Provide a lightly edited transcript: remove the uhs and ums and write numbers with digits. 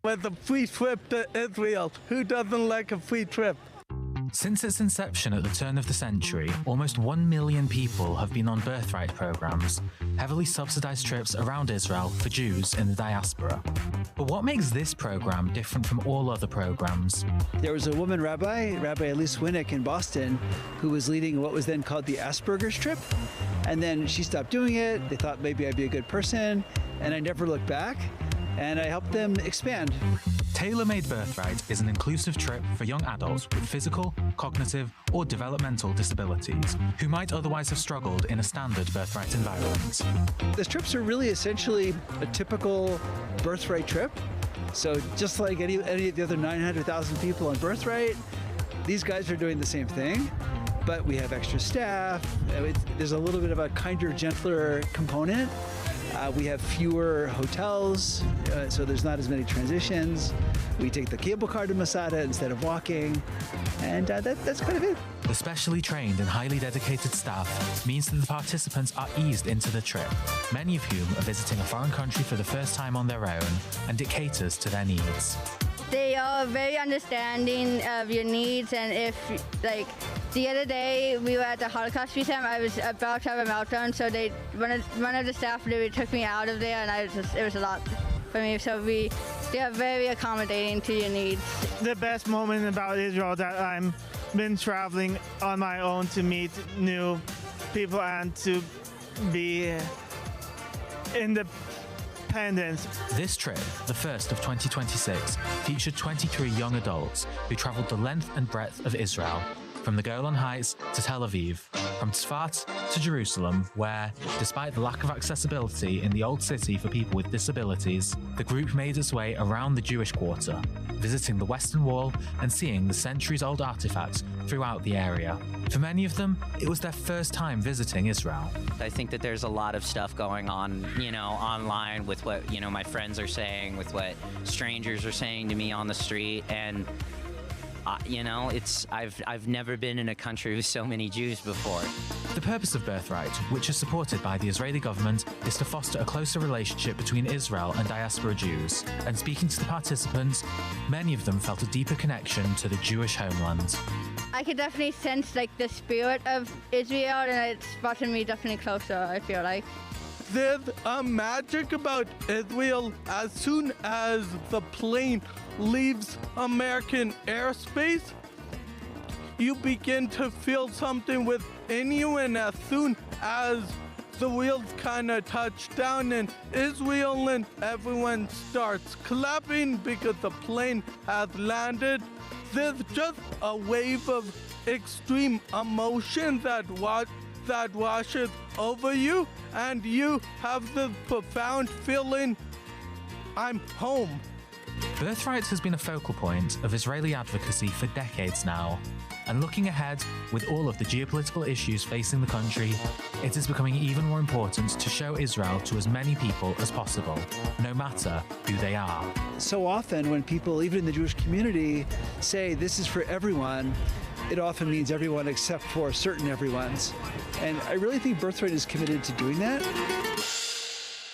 with a free trip to Israel. Who doesn't like a free trip? Since its inception at the turn of the century, almost 1 million people have been on Birthright programs, heavily subsidized trips around Israel for Jews in the diaspora. But what makes this program different from all other programs? There was a woman Rabbi Elise Winnick in Boston, who was leading what was then called the Asperger's trip. And then she stopped doing it. They thought maybe I'd be a good person, and I never looked back. And I helped them expand. Tailor-Made Birthright is an inclusive trip for young adults with physical, cognitive, or developmental disabilities who might otherwise have struggled in a standard Birthright environment. The trips are really essentially a typical Birthright trip. So just like any of the other 900,000 people on Birthright, these guys are doing the same thing, but we have extra staff. There's a little bit of a kinder, gentler component. We have fewer hotels, so there's not as many transitions. We take the cable car to Masada instead of walking, and that's kind of it. The specially trained and highly dedicated staff means that the participants are eased into the trip, many of whom are visiting a foreign country for the first time on their own, and it caters to their needs. They are very understanding of your needs, and if, like, the other day we were at the Holocaust Museum, I was about to have a meltdown, so one of the staff literally took me out of there, and it was a lot for me. So they are very accommodating to your needs. The best moment about Israel that I'm been traveling on my own to meet new people and to be independent. This trip, the first of 2026, featured 23 young adults who traveled the length and breadth of Israel, from the Golan Heights to Tel Aviv, from Tzfat to Jerusalem, where, despite the lack of accessibility in the old city for people with disabilities, the group made its way around the Jewish quarter, visiting the Western Wall and seeing the centuries-old artifacts throughout the area. For many of them, it was their first time visiting Israel. I think that there's a lot of stuff going on, online with what, my friends are saying, with what strangers are saying to me on the street, and I've never been in a country with so many Jews before. The purpose of Birthright, which is supported by the Israeli government, is to foster a closer relationship between Israel and diaspora Jews. And speaking to the participants, many of them felt a deeper connection to the Jewish homeland. I could definitely sense the spirit of Israel, and it's brought me definitely closer, I feel like. There's a magic about Israel. As soon as the plane leaves American airspace, you begin to feel something within you, and as soon as the wheels kind of touch down in Israel and everyone starts clapping because the plane has landed, there's just a wave of extreme emotion that washes over you, and you have this profound feeling, I'm home. Birthright has been a focal point of Israeli advocacy for decades now, and looking ahead, with all of the geopolitical issues facing the country, it is becoming even more important to show Israel to as many people as possible, no matter who they are. So often when people, even in the Jewish community, say this is for everyone, it often means everyone except for certain everyones. And I really think Birthright is committed to doing that.